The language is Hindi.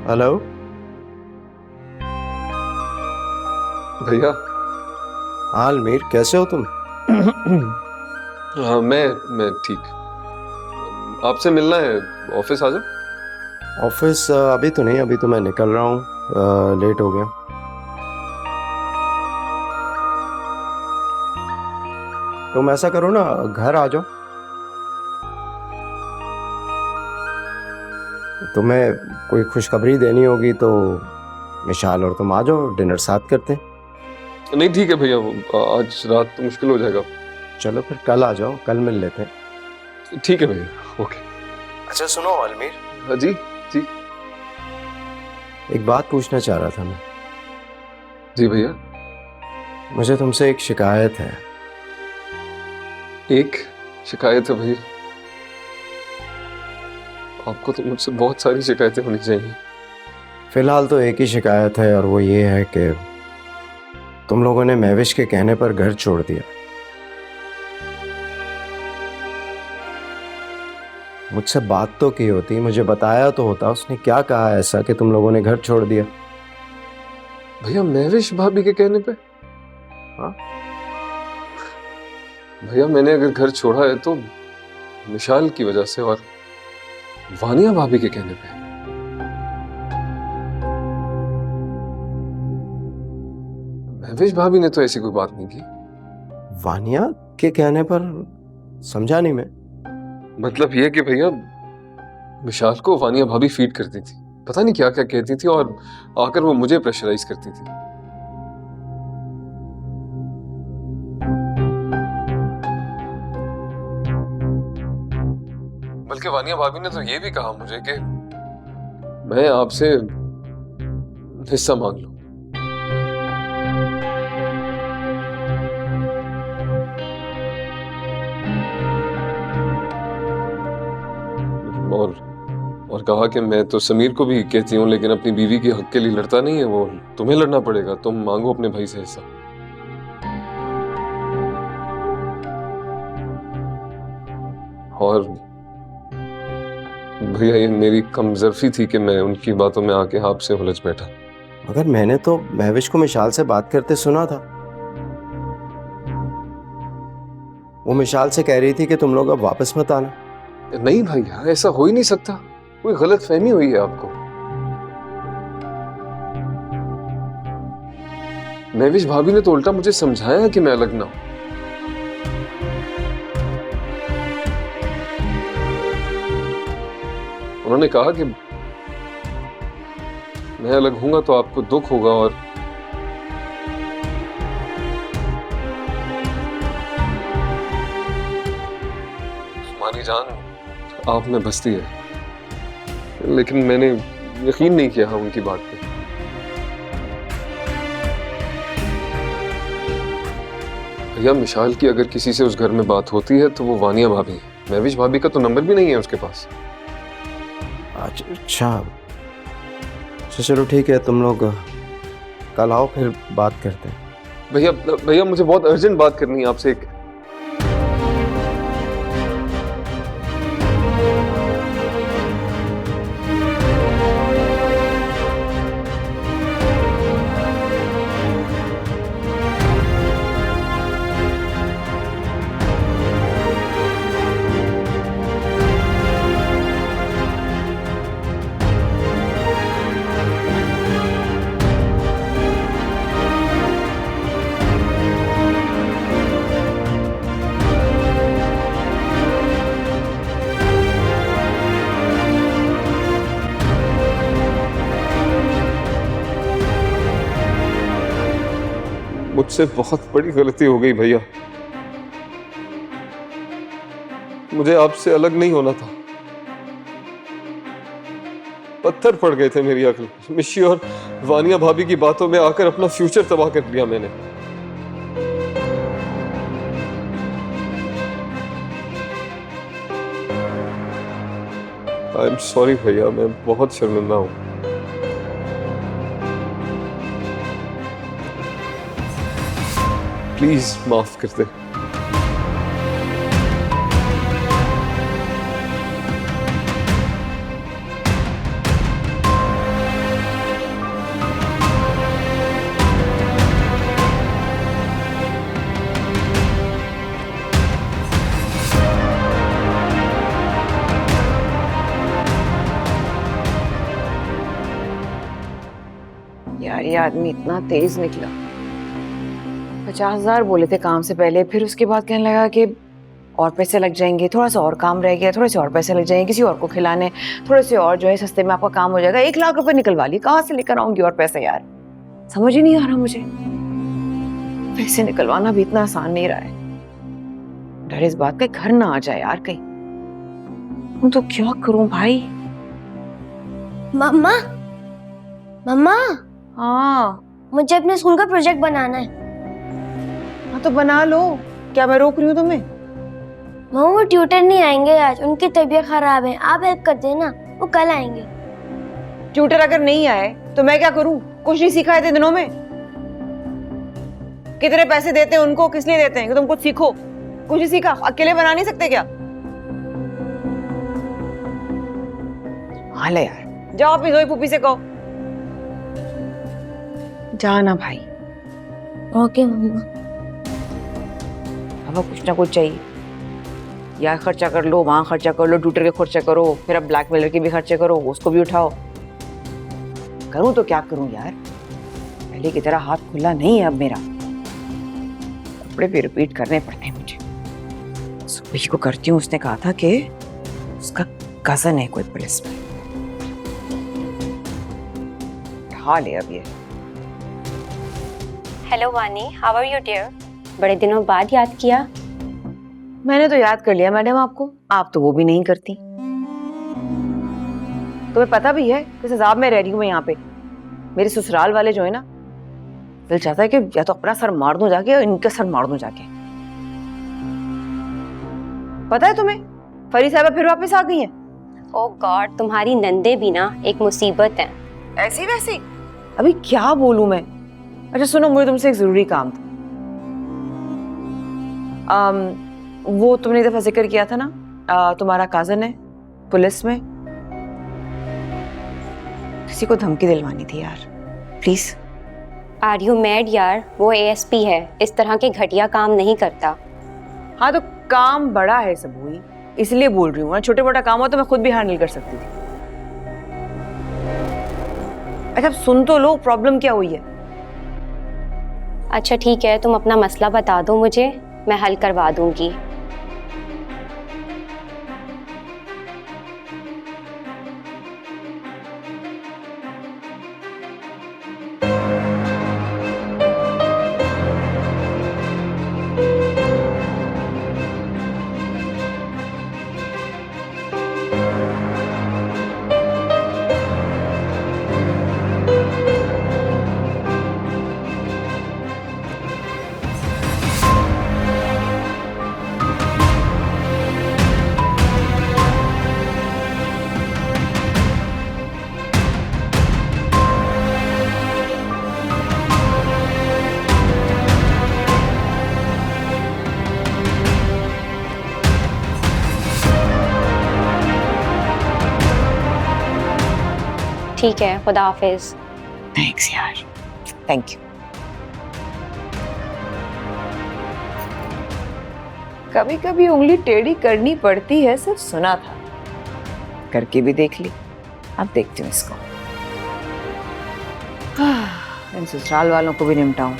हेलो। भैया। हाँ अलमीर, कैसे हो तुम? हाँ, मैं ठीक। आपसे मिलना है, ऑफिस आ जाओ। ऑफिस अभी तो नहीं, अभी तो मैं निकल रहा हूँ, लेट हो गया। तुम ऐसा करो ना, घर आ जाओ। तुम्हें कोई खुशखबरी देनी होगी तो विशाल और तुम आ जाओ, डिनर साथ करते हैं। नहीं ठीक है भैया, वो आज रात तो मुश्किल हो जाएगा। चलो फिर कल आ जाओ, कल मिल लेते हैं। ठीक है भैया, ओके। अच्छा सुनो अलमीर, हाँ जी। जी। एक बात पूछना चाह रहा था मैं। जी भैया। मुझे तुमसे एक शिकायत है। एक शिकायत है भैया? आपको तो मुझसे बहुत सारी शिकायतें होनी चाहिए। फिलहाल तो एक ही शिकायत है, और वो ये है कि तुम लोगों ने महविश के कहने पर घर छोड़ दिया। मुझसे बात तो की होती, मुझे बताया तो होता। उसने क्या कहा ऐसा कि तुम लोगों ने घर छोड़ दिया? भैया महविश भाभी के कहने पे? हाँ? भैया मैंने अगर घर छोड़ा है तो विशाल की वजह से और वानिया भाभी के कहने पे। महविश भाभी ने तो ऐसी कोई बात नहीं की। वानिया के कहने पर? समझा नहीं मैं। मतलब ये कि भैया विशाल को वानिया भाभी फीड करती थी, पता नहीं क्या क्या कहती थी, और आकर वो मुझे प्रेशराइज करती थी। बल्कि वानिया भाभी ने तो ये भी कहा मुझे कि मैं आपसे हिस्सा मांग लूं। और और कहा कि मैं तो समीर को भी कहती हूँ, लेकिन अपनी बीवी के हक के लिए लड़ता नहीं है वो। तुम्हें लड़ना पड़ेगा, तुम मांगो अपने भाई से हिस्सा। और भैया ये मेरी कमजोरी थी कि मैं उनकी बातों में आके आपसे उलझ बैठा। मगर मैंने तो महविश को मिशाल से बात करते सुना था। वो मिशाल से कह रही थी कि तुम लोग अब वापस मत आना। नहीं भैया, ऐसा हो ही नहीं सकता। कोई गलत फहमी हुई है आपको। महविश भाभी ने तो उल्टा मुझे समझाया कि मैं अलग ना हूं। उन्होंने कहा कि मैं अलग हूंगा तो आपको दुख होगा, और मानी जान आप में बसती है। लेकिन मैंने यकीन नहीं किया उनकी बात पे। भैया मिशाल की अगर किसी से उस घर में बात होती है तो वो वानिया भाभी है। महविश भाभी का तो नंबर भी नहीं है उसके पास। अच्छा अच्छा, चलो ठीक है, तुम लोग कल आओ, फिर बात करते हैं। भैया भैया मुझे बहुत अर्जेंट बात करनी है आपसे एक। मुझसे बहुत बड़ी गलती हो गई भैया। मुझे आपसे अलग नहीं होना था। पत्थर पड़ गए थे मेरी अक्ल। मिशी और वानिया भाभी की बातों में आकर अपना फ्यूचर तबाह कर दिया मैंने। आई एम सॉरी भैया, मैं बहुत शर्मिंदा हूं। प्लीज माफ कर दे। यार, ये आदमी इतना तेज निकला। 50,000 बोले थे काम से पहले, फिर उसके बाद कहने लगा कि और पैसे लग जाएंगे, थोड़ा सा और काम रह गया, थोड़े से और पैसे लग जाएंगे किसी और को खिलाने, थोड़े से और जो है सस्ते में आपका काम हो जाएगा। 1 लाख रुपए निकलवा लिए, कहाँ से लेकर आऊंगी और पैसे यार, समझ ही नहीं आ रहा मुझे। पैसे निकलवाना भी इतना आसान नहीं रहा है। डर इस बात का घर ना आ जाए यार कहीं। तो क्या करूं भाई? मम्मा, मम्मा, हाँ मुझे अपने स्कूल का प्रोजेक्ट बनाना है। हाँ तो बना लो, क्या मैं रोक रही हूँ तुम्हें? मम्मा, वो ट्यूटर नहीं आएंगे आज, उनकी तबीयत खराब है, आप हेल्प कर देना, वो कल आएंगे। ट्यूटर अगर नहीं आए तो मैं क्या करूं? कुछ नहीं सीखा है इतने दिनों में। कितने पैसे देते हैं उनको, किस लिए देते हैं? कि तुम कुछ सीखो। कुछ नहीं सीखा, अकेले बना नहीं सकते क्या? हाल है यार, जाओ अपनी जोई फूफी से कहो। जाना भाई। ओके मम्मा। अब कुछ ना कुछ चाहिए, यहाँ खर्चा कर लो, वहां खर्चा कर लो, ट्यूटर के खर्चा करो, फिर अब ब्लैकमेलर के भी खर्चे करो, उसको भी उठाओ। करूं तो क्या करूं यार, पहले की तरह हाथ खुला नहीं है अब मेरा। कपड़े भी रिपीट करने पड़ते हैं मुझे। सुबह को करती हूँ, उसने कहा था कि उसका कजन है कोई पुलिस में। उठा ले अब ये। हेलो वानी, हाउ आर यू डियर? बड़े दिनों बाद याद किया। मैंने तो याद कर लिया मैडम आपको, आप तो वो भी नहीं करती। तुम्हें पता भी है किस हिसाब में रह रही हूँ मैं यहाँ पे। मेरे ससुराल वाले जो है ना, दिल चाहता है कि या तो अपना सर मार दूं जाके या इनका सर मार दूं जाके। पता है तुम्हें, फरी साहबा फिर वापस आ गई हैं। ओह गॉड, तुम्हारी नंदे भी ना एक मुसीबत है। ऐसी वैसी अभी क्या बोलूं मैं। अच्छा सुनो, मुझे तुमसे एक जरूरी काम था। वो तुमने एक दफा जिक्र किया था ना, तुम्हारा काजन है पुलिस में। किसी को धमकी दिलवानी थी यार, प्लीज। आर यू मैड यार? वो एएसपी है, इस तरह के घटिया काम नहीं करता। हाँ तो काम बड़ा है सब हुई, इसलिए बोल रही हूँ। छोटे मोटा काम हो तो मैं खुद भी हैंडल कर सकती थी। अच्छा सुन तो लो, प्रॉब्लम क्या हुई है। अच्छा ठीक है, तुम अपना मसला बता दो मुझे, मैं हल करवा दूंगी। ठीक है, खुदा हाफिज। थैंक्स यार, थैंक यू। कभी कभी उंगली टेढ़ी करनी पड़ती है, सिर्फ सुना था, करके भी देख ली। अब देखती हूँ इसको। इन ससुराल वालों को भी निपटाऊं।